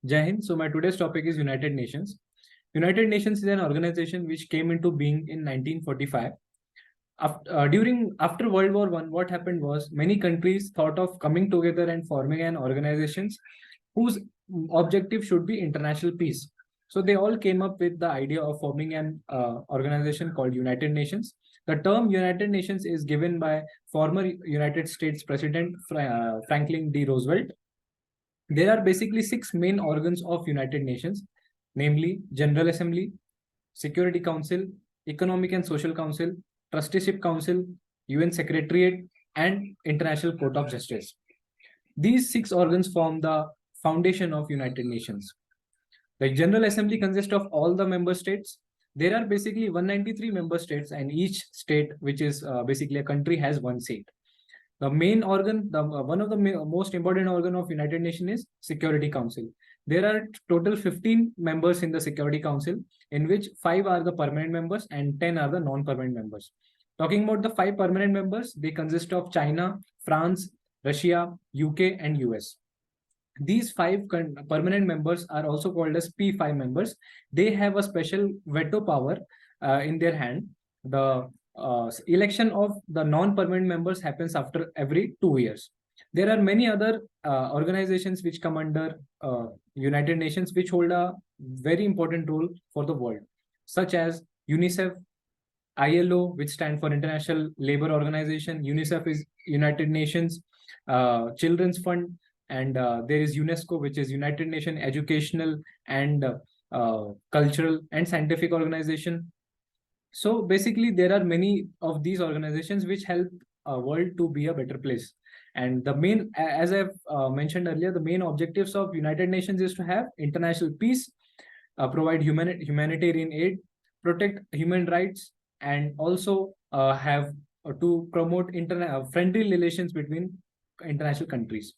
Jai Hind. So my today's topic is United Nations. United Nations is an organization which came into being in 1945. After World War I, what happened was many countries thought of coming together and forming an organization whose objective should be international peace. So they all came up with the idea of forming an organization called United Nations. The term United Nations is given by former United States President Franklin D. Roosevelt. There are basically six main organs of United Nations, namely General Assembly, Security Council, Economic and Social Council, Trusteeship Council, UN Secretariat, and International Court of Justice. These six organs form the foundation of United Nations. The General Assembly consists of all the member states. There are basically 193 member states, and each state, which is basically a country, has one seat. The main organ, one of the most important organ of United Nations is Security Council. There are total 15 members in the Security Council, in which 5 are the permanent members and 10 are the non-permanent members. Talking about the 5 permanent members, they consist of China, France, Russia, UK, and US. These 5 permanent members are also called as P5 members. They have a special veto power in their hand. The election of the non-permanent members happens after every 2 years. There are many other organizations which come under United Nations, which hold a very important role for the world, such as UNICEF, ILO, which stand for International Labour Organization. UNICEF is United Nations Children's Fund, and there is UNESCO, which is United Nations Educational and Cultural and Scientific Organization. So basically, there are many of these organizations which help a world to be a better place. And the main, as I've mentioned earlier, the main objectives of United Nations is to have international peace, provide humanitarian aid, protect human rights, and also have to promote friendly relations between international countries.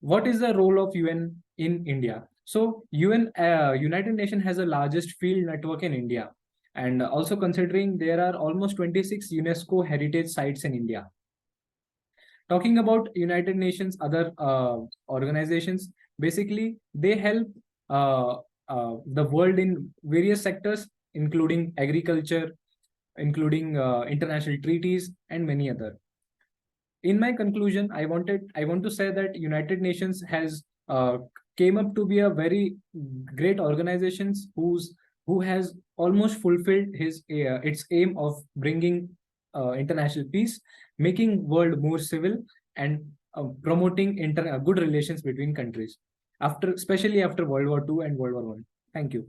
What is the role of UN in India? So United Nations has the largest field network in India. And also considering there are almost 26 UNESCO heritage sites in India. Talking about United Nations, other organizations, basically they help the world in various sectors, including agriculture, including international treaties, and many other. In my conclusion, I want to say that United Nations has came up to be a very great organization who has almost fulfilled its aim of bringing international peace, making world more civil, and promoting good relations between countries, especially after World War II and World War I. Thank you.